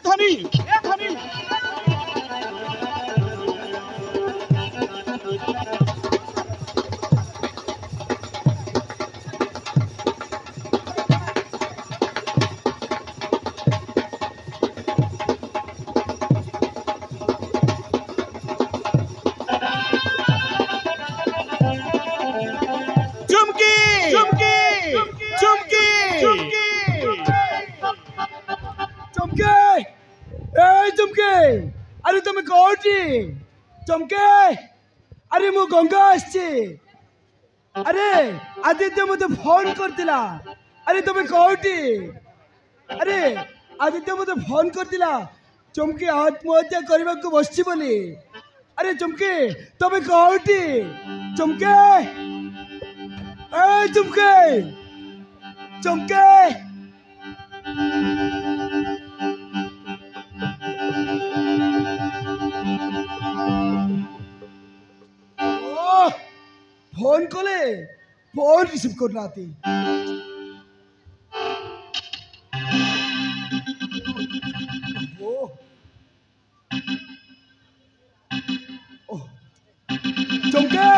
ধনী अरे तुम कौटी चमके अरे मु गंगा आछी अरे आदित्य मते फोन करतिला अरे तुम कौटी अरे आदित्य मते फोन करतिला चमके आत्महत्या करबा को बसछि बोली अरे चमके तुम कौटी चमके ए चमके चमके फोन कले फोन रिसीव करना थी चमके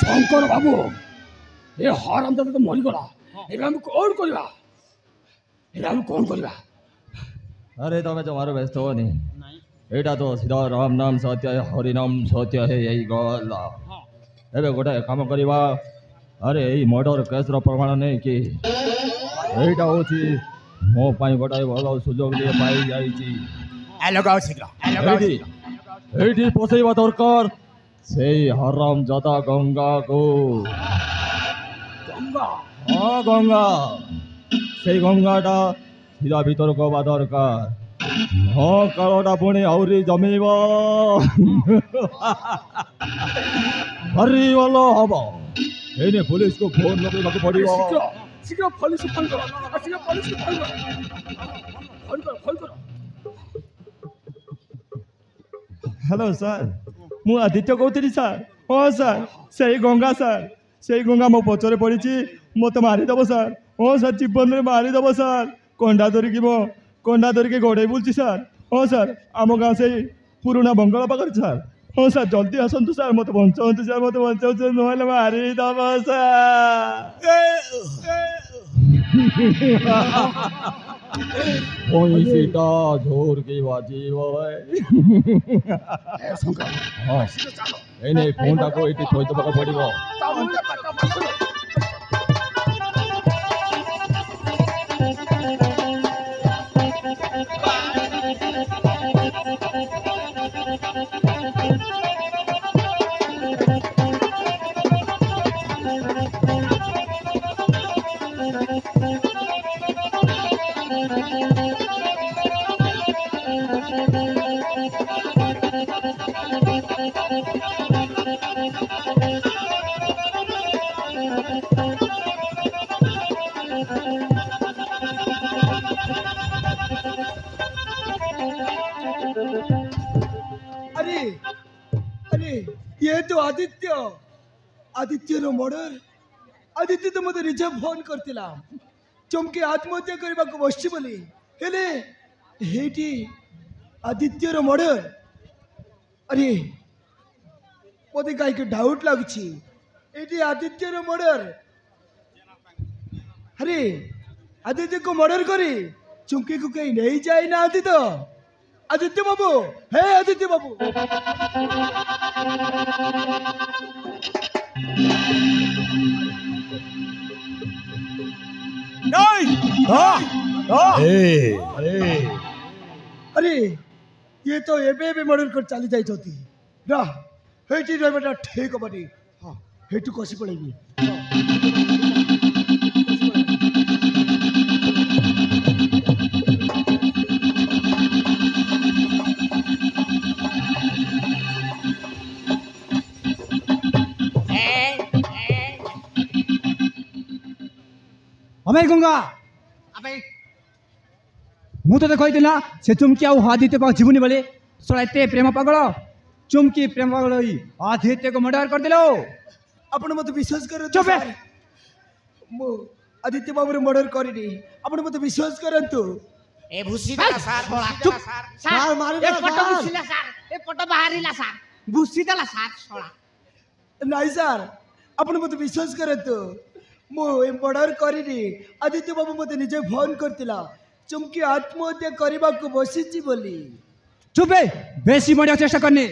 शंकर बाबू ये हरामदादा तो मरीगला ଏବେ ଆମେ କଣ କରିବା ଏବେ ଆମେ କଣ କରିବା अरे तमें जमारो व्यस्त हो नहीं एटा तो सीधा राम नाम सत्य है हरि नाम सत्य है यही गला एबे गोटे काम करवा अरे यही मर्डर केस रो प्रमाण नहीं कि एटा होची मो पाई गोटे भल सुजोग लिए पाई जाईची ए लगाओ शीघ्र एटी पोसेवा दरकार सेई हराम जादा गंगा को गंगा हाँ गंगा सेई गंगाटा सीधा भीतर को बा दरकार हाँ कालोटा पुणी आउरी जमीब हरी वाला हब एने पुलिस को फोन लगेबाक पड़िबो शीघ्र पुलिस फोन करो शीघ्र पुलिस फोन करो हेलो सर मु आदित्य कहती सर हाँ सर सही गंगा सर सही गंगा मो पचरे पड़ी मत मारिदेव सर हाँ सर जीवन में मारिदेव सर कंडा धरिकी मो कंडा धरिकी गोड़े बुलची सर हाँ सर आम गाँव से पुराना बंगाल पाखे सर हाँ सर जल्दी आसतु सर मत बचाऊँ सर मत बचाऊ ना मारिदेव सर सीता झोर की बाजी हाँ एने फोन टाको ये थोड़ी तो पड़ो अरे अरे ये तो आदित्य रो मर्डर आदित्य तो मते निजे फोन करतिला चमके आत्महत्या करबा को बसछि बोली हेले हेटी आदित्य रो मर्डर अरे मते काई के डाउट लागछि एटी आदित्य रो मर्डर अरे आदित्य को मर्डर करे चमके को कहीं नहीं जाए ना आदित्य बाबू हे आदित्य बाबू अरे ये तो एबे मर्डर कर चली जाई छथि रा हेटी रे बेटा ठीक बनी हां हेटू कसी पड़ेगी अबे गंगा अबे मु तो कही ना से चुमकी आदित्य पाक जीवनी बोले सड़ाते प्रेम पागल चुमकी प्रेम पागल आदित्य को मर्डर कर दिलो आपण मत विश्वास करो चुप मु आदित्य बाबू मर्डर करिनी आपण मत विश्वास करंतु ए भूसी दला सर चुप सर मारि ए फोटो भूसीला सर ए फोटो बाहरिला सर भूसी दला सर छोड़ा नहीं सर आपण मत विश्वास करंतु मु मर्डर करिनी आदित्य बाबू मते निजे फोन करतिला चुमकी आत्महत्या करबा को बसिछि बोली चुप है बेसी मरिया चेष्टा करने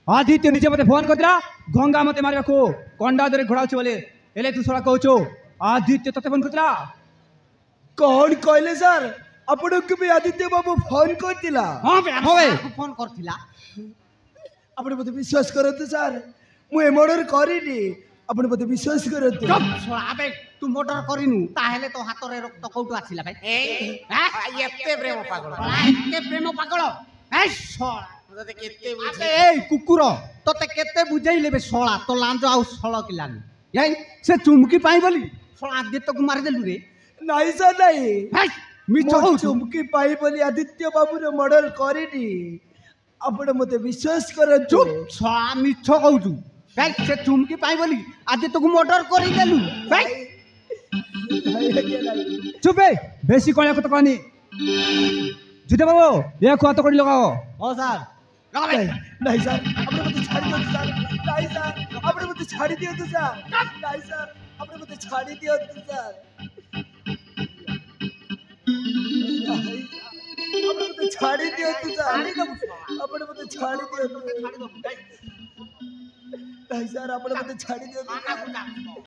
आदित्य निजे मते फोन करतिला गंगा मते मारबा को कंडा धरे घोड़ाउछ बोले एले तू सड़ा कहछो आदित्य तते फोन करतिला कौन कहले सर आपण को भी आदित्य बाबू फोन करतिला हां होवे फोन करथिला आपण मते विश्वास करंतु सर मु मर्डर करिनी आपण मते विश्वास करंतु छोड़ा अबे तू मर्डर करिनु ताहेले तो हाथ रे रक्त कोठु आछिला भाई ए एते प्रेम पागल ए छोड़ा तते केते बुझे ए कुकुर तते केते बुझाइले बे सोळा तो लांजो आउ सोळ किलानी ए से चुमकी पाई बोली सोळा आदित्य को मार देलु रे नहीं सर नहीं मिछ मो चुमकी पाई बोली आदित्य बाबू रे मर्डर करिनी आपण मते विश्वास करंतु चुप सोळा मिछ कहउछु भाई से चुमकी पाई बोली आदित्य को मर्डर करि देलु भाई चुप है बेसी कोन को तो कहनी जुटे बाबू ये को तो करी लगाओ हां सर लगा नहीं सर आपण मते छाड़ी दियो सर नहीं सर आपण मते छाड़ी दियो सर नहीं सर आपण मते ଛାଡ଼ି ଦିଅନ୍ତୁ ସାର୍ ଆପଣ ମତେ ଛାଡ଼ି ଦିଅନ୍ତୁ ସାର୍ ଆପଣ ମତେ ଛାଡ଼ି ଦିଅନ୍ତୁ ଛାଡ଼ିଦବୁ ନାଇଁ ସାର୍ ଆପଣ ମତେ ଛାଡ଼ି ଦିଅନ୍ତୁ